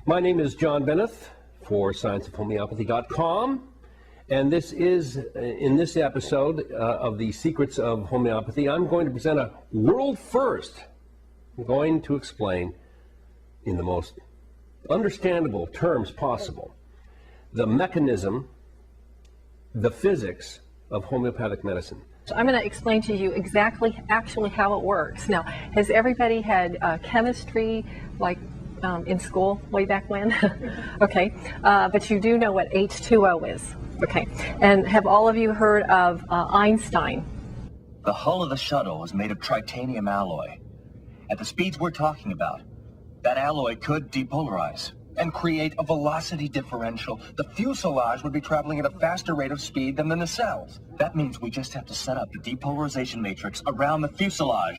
My name is John Benneth for scienceofhomeopathy.com, and this is, in this episode of the Secrets of Homeopathy, I'm going to present a world first. I'm going to explain in the most understandable terms possible the mechanism, the physics of homeopathic medicine. So I'm going to explain to you actually how it works. Now, has everybody had chemistry like in school way back when? Okay, but you do know what H2O is. Okay, and have all of you heard of Einstein? The hull of the shuttle is made of titanium alloy. At the speeds we're talking about, that alloy could depolarize and create a velocity differential. The fuselage would be traveling at a faster rate of speed than the nacelles. That means we just have to set up the depolarization matrix around the fuselage.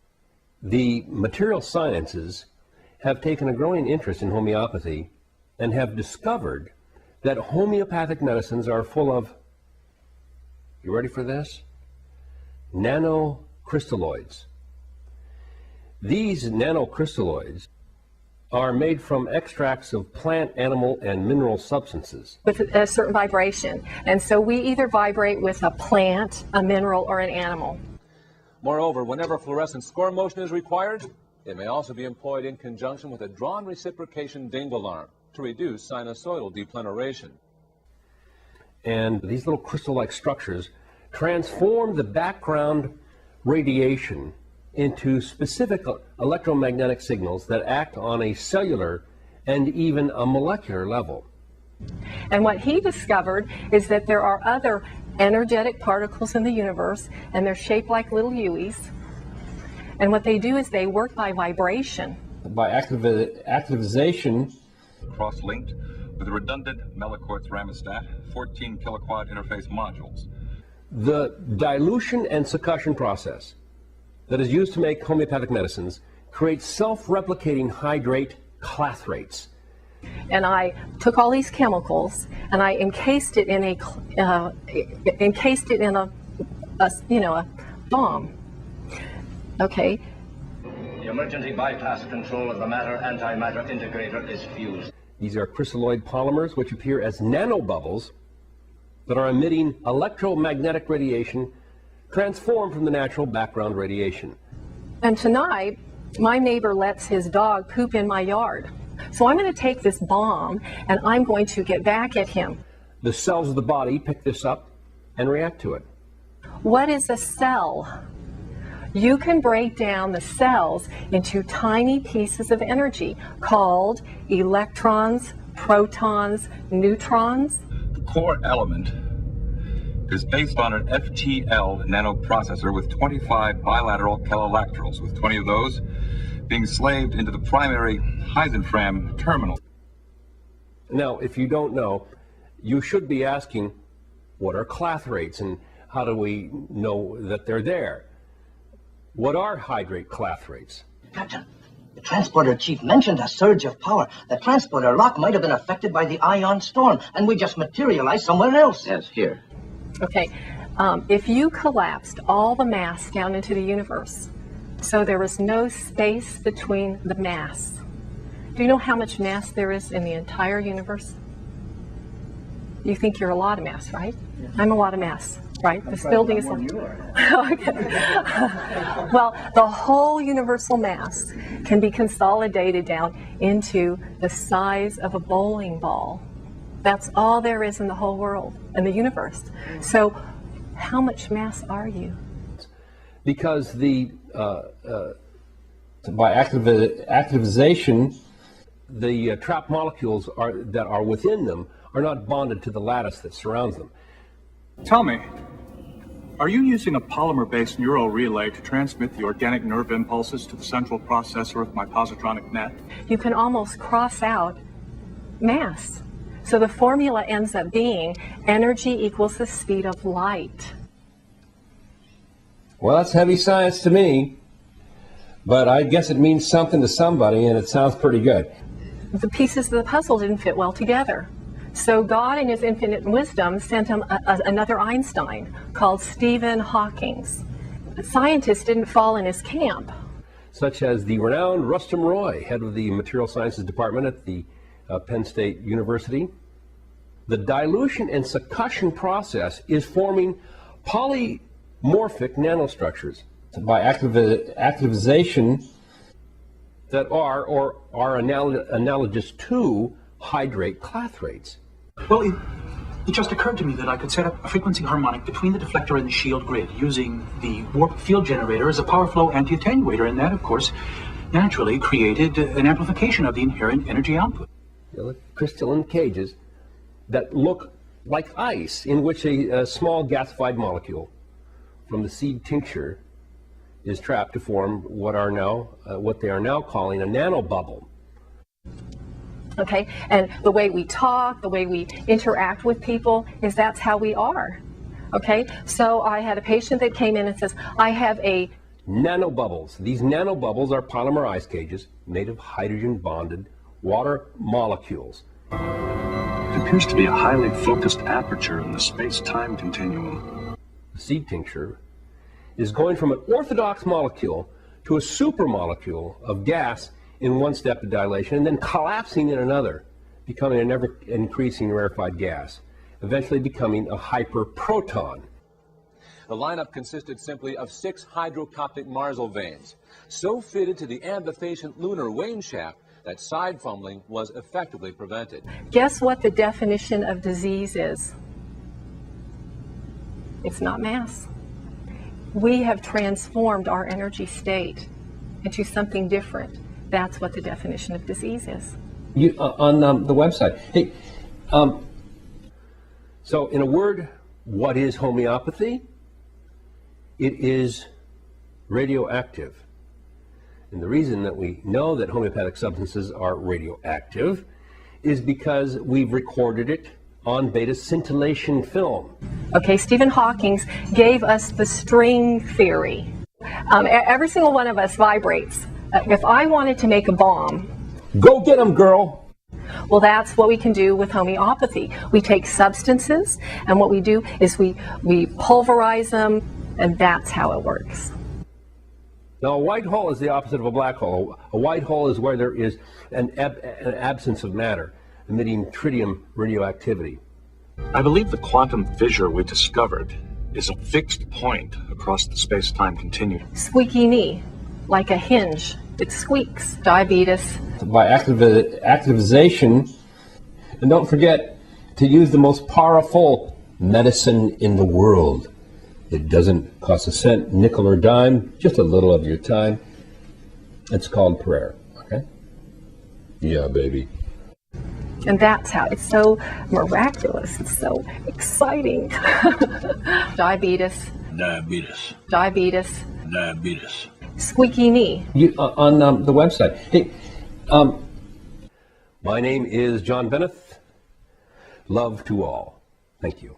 The material sciences have taken a growing interest in homeopathy and have discovered that homeopathic medicines are full of, you ready for this? Nanocrystalloids. These nanocrystalloids are made from extracts of plant, animal, and mineral substances. With a certain vibration. And so we either vibrate with a plant, a mineral, or an animal. Moreover, whenever fluorescent score motion is required, it may also be employed in conjunction with a drawn reciprocation dingle arm to reduce sinusoidal depleneration. And these little crystal-like structures transform the background radiation into specific electromagnetic signals that act on a cellular and even a molecular level. And what he discovered is that there are other energetic particles in the universe, and they're shaped like little U's. And what they do is they work by vibration. By activization. Cross-linked with redundant Meliquartz Ramostat 14 kiloquad interface modules. The dilution and succussion process that is used to make homeopathic medicines creates self-replicating hydrate clathrates. And I took all these chemicals and I encased it in a bomb. Okay. The emergency bypass control of the matter-antimatter integrator is fused. These are crystalloid polymers which appear as nanobubbles that are emitting electromagnetic radiation transformed from the natural background radiation. And tonight, my neighbor lets his dog poop in my yard. So I'm going to take this bomb and I'm going to get back at him. The cells of the body pick this up and react to it. What is a cell? You can break down the cells into tiny pieces of energy called electrons, protons, neutrons. The core element is based on an FTL nanoprocessor with 25 bilateral calolactrals, with 20 of those being slaved into the primary Heisenfram terminal. Now, if you don't know, you should be asking, what are clathrates and how do we know that they're there? What are hydrate clathrates? Captain, the transporter chief mentioned a surge of power. The transporter lock might have been affected by the ion storm, and we just materialized somewhere else. Yes, here. Okay, if you collapsed all the mass down into the universe, so there was no space between the mass, do you know how much mass there is in the entire universe? You think you're a lot of mass, right? Yeah. I'm a lot of mass, right? This building is... Okay. Well, the whole universal mass can be consolidated down into the size of a bowling ball. That's all there is in the whole world, in the universe. So how much mass are you? Because the by activization, the trapped molecules that are within them are not bonded to the lattice that surrounds them. Tell me, are you using a polymer-based neural relay to transmit the organic nerve impulses to the central processor of my positronic net? You can almost cross out mass. So the formula ends up being energy equals the speed of light. Well, that's heavy science to me, but I guess it means something to somebody, and it sounds pretty good. The pieces of the puzzle didn't fit well together. So God, in his infinite wisdom, sent him another Einstein called Stephen Hawking. Scientists didn't fall in his camp. Such as the renowned Rustum Roy, head of the Material Sciences Department at the Penn State University. The dilution and succussion process is forming polymorphic nanostructures by activization that are analogous to hydrate clathrates. Well, it just occurred to me that I could set up a frequency harmonic between the deflector and the shield grid using the warp field generator as a power flow anti-attenuator, and that, of course, naturally created an amplification of the inherent energy output. Crystalline cages that look like ice, in which a small gasified molecule from the seed tincture is trapped to form what they are now calling a nanobubble. Okay, and the way we talk, the way we interact with people, that's how we are. Okay, so I had a patient that came in and says, I have a nanobubbles. These nanobubbles are polymer ice cages made of hydrogen-bonded water molecules. It appears to be a highly focused aperture in the space-time continuum. The seed tincture is going from an orthodox molecule to a supermolecule of gas in one step of dilation, and then collapsing in another, becoming an ever-increasing rarefied gas, eventually becoming a hyperproton. The lineup consisted simply of 6 hydrocoptic Marsal vanes, so fitted to the ambifacient lunar wane shaft that side fumbling was effectively prevented. Guess what the definition of disease is? It's not mass. We have transformed our energy state into something different. That's what the definition of disease is. On the website. Hey, so in a word, what is homeopathy? It is radioactive. And the reason that we know that homeopathic substances are radioactive is because we've recorded it on beta scintillation film. Okay, Stephen Hawking gave us the string theory. Every single one of us vibrates. If I wanted to make a bomb, go get 'em, girl. Well, that's what we can do with homeopathy. We take substances, and what we do is we pulverize them, and that's how it works. Now, a white hole is the opposite of a black hole. A white hole is where there is an absence of matter, emitting tritium radioactivity. I believe the quantum fissure we discovered is a fixed point across the space-time continuum. Squeaky knee, like a hinge. It squeaks. Diabetes. By activization, and don't forget to use the most powerful medicine in the world. It doesn't cost a cent, nickel or dime, just a little of your time. It's called prayer, okay? Yeah, baby. And that's how it's so miraculous. It's so exciting. Diabetes. Diabetes. Diabetes. Diabetes. Squeaky knee. On the website. Hey, my name is John Bennett. Love to all. Thank you.